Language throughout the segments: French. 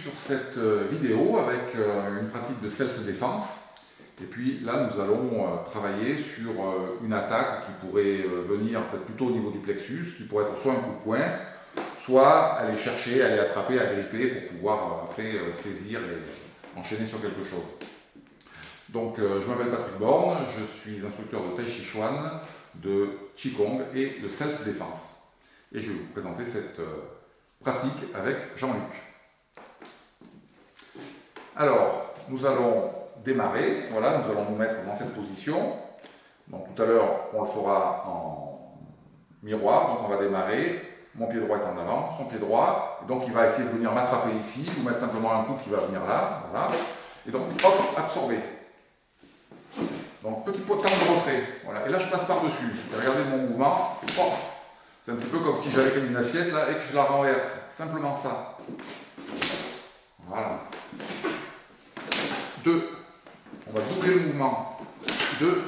sur cette vidéo avec une pratique de self-défense. Et puis là, nous allons travailler sur une attaque qui pourrait venir peut-être plutôt au niveau du plexus, qui pourrait être soit un coup de poing, soit aller chercher, aller attraper, agripper pour pouvoir après saisir et enchaîner sur quelque chose. Donc je m'appelle Patrick Borne, je suis instructeur de Tai Chi Chuan, de Qigong et de self-défense. Et je vais vous présenter cette pratique avec Jean-Luc. Alors, nous allons démarrer, voilà, nous allons nous mettre dans cette position. Donc tout à l'heure, on le fera en miroir, donc on va démarrer, mon pied droit est en avant, son pied droit, et donc il va essayer de venir m'attraper ici, ou mettre simplement un coup qui va venir là, voilà, et donc hop, absorber. Donc petit temps de retrait, voilà, et là je passe par-dessus, et regardez mon mouvement, hop, c'est un petit peu comme si j'avais fait une assiette là et que je la renverse, simplement ça. Voilà. 2, on va doubler le mouvement, 2,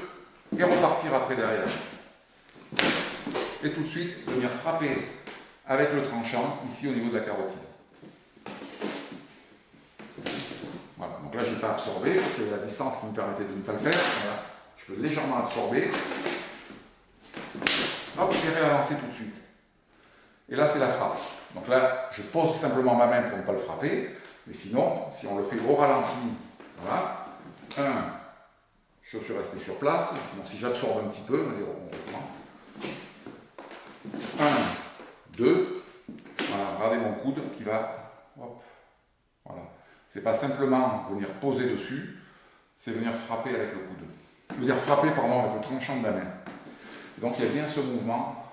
et repartir après derrière. Et tout de suite, venir frapper avec le tranchant, ici au niveau de la carotide. Voilà, donc là je n'ai pas absorbé, parce que la distance qui me permettait de ne pas le faire. Voilà. Je peux légèrement absorber. Hop, et réavancer tout de suite. Et là c'est la frappe. Donc là, je pose simplement ma main pour ne pas le frapper, mais sinon, si on le fait au ralenti, voilà, 1, je suis resté sur place, sinon si j'absorbe un petit peu, on recommence. 1, 2, voilà, regardez mon coude qui va, hop, voilà. C'est pas simplement venir poser dessus, c'est venir frapper avec le coude. Venir frapper, pardon, avec le tranchant de la main. Donc il y a bien ce mouvement,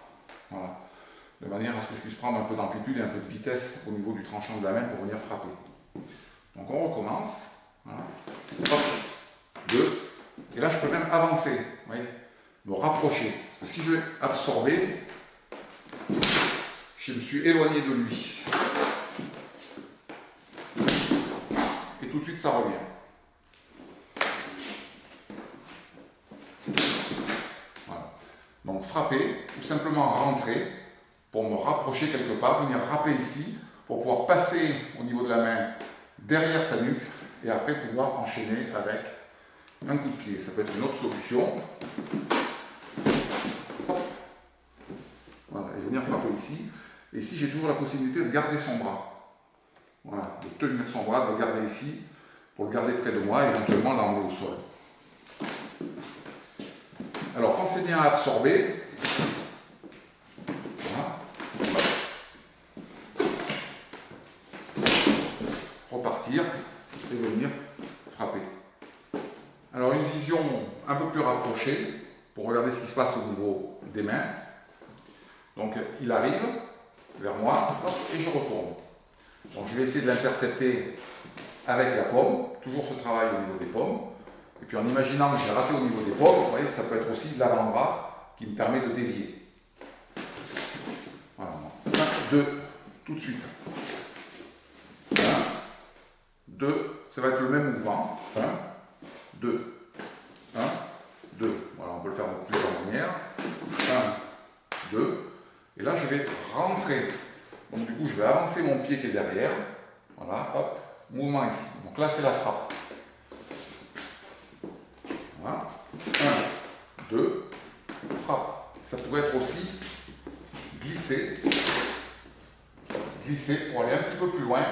voilà, de manière à ce que je puisse prendre un peu d'amplitude et un peu de vitesse au niveau du tranchant de la main pour venir frapper. Donc on recommence, voilà. Hop, 2, et là je peux même avancer, vous voyez, me rapprocher, parce que si je vais absorber, je me suis éloigné de lui. Et tout de suite ça revient. Voilà. Donc frapper, ou simplement rentrer, pour me rapprocher quelque part, venir râper ici, pour pouvoir passer au niveau de la main derrière sa nuque, et après pouvoir enchaîner avec un coup de pied. Ça peut être une autre solution. Hop. Voilà, et venir frapper ici. Et ici, j'ai toujours la possibilité de garder son bras. Voilà, de tenir son bras, de le garder ici, pour le garder près de moi, et éventuellement l'emmener au sol. Alors, pensez bien à absorber. Voilà. Repartir et venir frapper. Alors, une vision un peu plus rapprochée, pour regarder ce qui se passe au niveau des mains. Donc, il arrive vers moi, hop, et je retourne. Donc je vais essayer de l'intercepter avec la paume, toujours ce travail au niveau des paumes. Et puis en imaginant que j'ai raté au niveau des paumes, vous voyez, ça peut être aussi l'avant-bras qui me permet de dévier. Voilà. 1, 2, tout de suite. 1, 2, ça va être le même mouvement. 1, 2, 1, 2. Voilà, on peut le faire de plusieurs manières. 1, 2. Et là, je vais rentrer. Donc du coup, je vais avancer mon pied qui est derrière. Voilà, hop, mouvement ici. Donc là, c'est la frappe. Voilà. 1, 2, frappe. Ça pourrait être aussi glisser. Glisser pour aller un petit peu plus loin.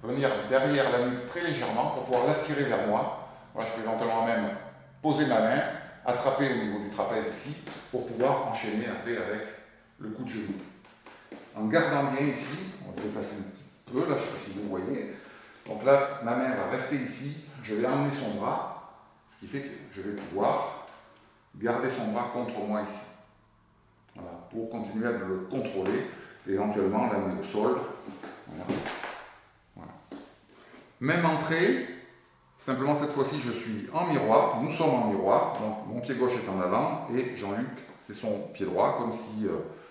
Venir derrière la nuque très légèrement pour pouvoir l'attirer vers moi. Voilà, je peux éventuellement même poser ma main, attraper au niveau du trapèze ici, pour pouvoir enchaîner après avec le coup de genou. En gardant bien ici, on va dépasser un petit peu, là je ne sais pas si vous voyez. Donc là, ma main va rester ici, je vais emmener son bras, ce qui fait que je vais pouvoir garder son bras contre moi ici. Voilà, pour continuer à le contrôler, et éventuellement l'amener au sol. Voilà. Voilà. Même entrée, simplement cette fois-ci je suis en miroir, nous sommes en miroir, donc mon pied gauche est en avant, et Jean-Luc c'est son pied droit, comme si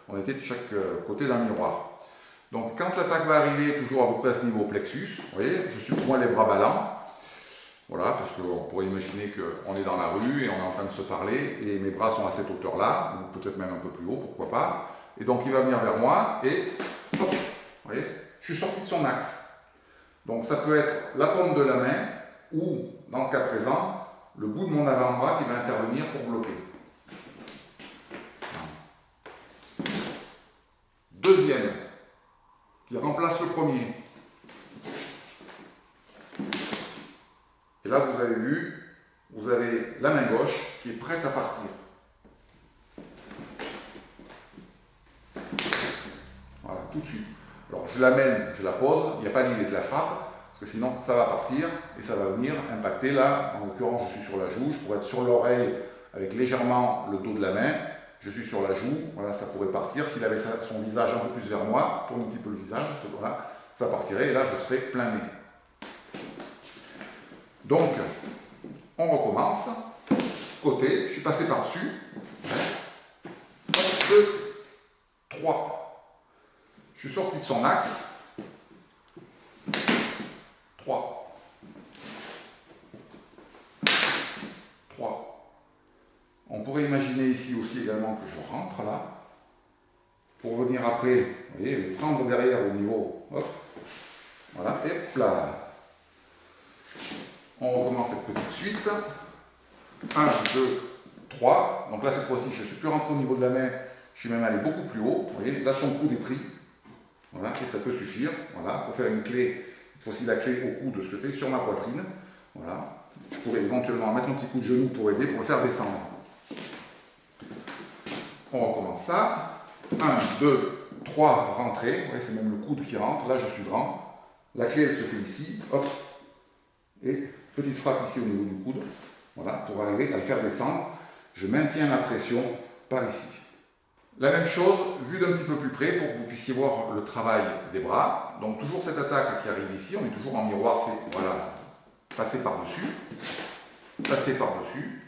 on était de chaque côté d'un miroir. Donc quand l'attaque va arriver, toujours à peu près à ce niveau plexus, vous voyez, je suis pour moi les bras ballants. Voilà, parce qu'on pourrait imaginer qu'on est dans la rue et on est en train de se parler, et mes bras sont à cette hauteur-là, ou peut-être même un peu plus haut, pourquoi pas. Et donc il va venir vers moi, et hop, vous voyez, je suis sorti de son axe. Donc ça peut être la paume de la main ou, dans le cas présent, le bout de mon avant-bras qui va intervenir pour bloquer. Deuxième, qui remplace le premier. Et là, vous avez vu, vous avez la main gauche qui est prête à partir. Voilà, tout de suite. Alors, je l'amène, je la pose, il n'y a pas l'idée de la frappe, parce que sinon, ça va partir et ça va venir impacter là. En l'occurrence, je suis sur la joue, je pourrais être sur l'oreille avec légèrement le dos de la main. Je suis sur la joue, voilà, ça pourrait partir. S'il avait son visage un peu plus vers moi, tourne un petit peu le visage, voilà, ça partirait et là, je serais plein nez. Donc, on recommence. Côté, je suis passé par-dessus. 1, 2, 3. Je suis sorti de son axe. 3. 3. On pourrait imaginer ici aussi également que je rentre là. Pour venir après, vous voyez, les prendre derrière au niveau. Hop. Voilà, et là. On recommence cette petite suite. 1, 2, 3. Donc là, cette fois-ci, je ne suis plus rentré au niveau de la main. Je suis même allé beaucoup plus haut. Vous voyez, là, son coude est pris. Voilà, et ça peut suffire. Voilà, pour faire une clé, cette fois-ci, la clé au coude se fait sur ma poitrine. Voilà. Je pourrais éventuellement mettre un petit coup de genou pour aider, pour le faire descendre. On recommence ça. 1, 2, 3, rentrée. Vous voyez, c'est même le coude qui rentre. Là, je suis grand. La clé, elle se fait ici. Hop. Et petite frappe ici au niveau du coude. Voilà, pour arriver à le faire descendre. Je maintiens la pression par ici. La même chose, vue d'un petit peu plus près, pour que vous puissiez voir le travail des bras. Donc toujours cette attaque qui arrive ici, on est toujours en miroir, c'est voilà, passer par-dessus, passer par-dessus,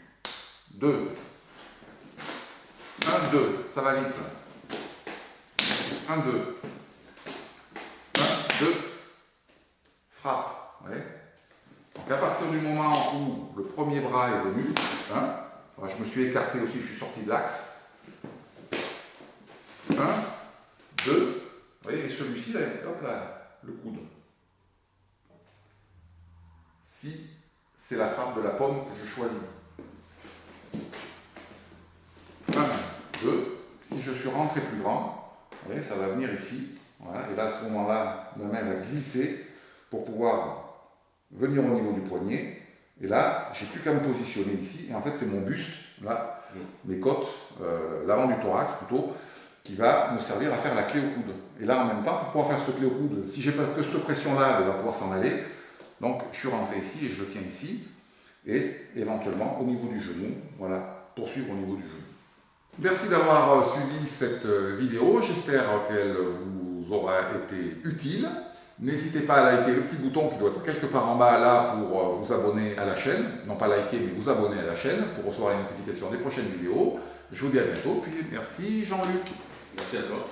2, 1, 2, ça va vite, 1, 2, 1, 2, frappe, vous voyez. Donc à partir du moment où le premier bras est venu, je me suis écarté aussi, je suis sorti de l'axe. 1, 2, vous voyez, et celui-ci, là, hop là, le coude. Si c'est la frappe de la paume que je choisis. 1, 2, si je suis rentré plus grand, vous voyez, ça va venir ici. Voilà, et là, à ce moment-là, la main va glisser pour pouvoir venir au niveau du poignet. Et là, j'ai plus qu'à me positionner ici. Et en fait, c'est mon buste, là, mes côtes, l'avant du thorax plutôt, qui va me servir à faire la clé au coude. Et là, en même temps, pour pouvoir faire cette clé au coude, si j'ai pas que cette pression-là, elle va pouvoir s'en aller. Donc, je suis rentré ici et je le tiens ici. Et éventuellement, au niveau du genou, voilà, poursuivre au niveau du genou. Merci d'avoir suivi cette vidéo. J'espère qu'elle vous aura été utile. N'hésitez pas à liker le petit bouton qui doit être quelque part en bas là pour vous abonner à la chaîne. Non pas liker, mais vous abonner à la chaîne pour recevoir les notifications des prochaines vidéos. Je vous dis à bientôt, puis merci Jean-Luc. Merci à toi.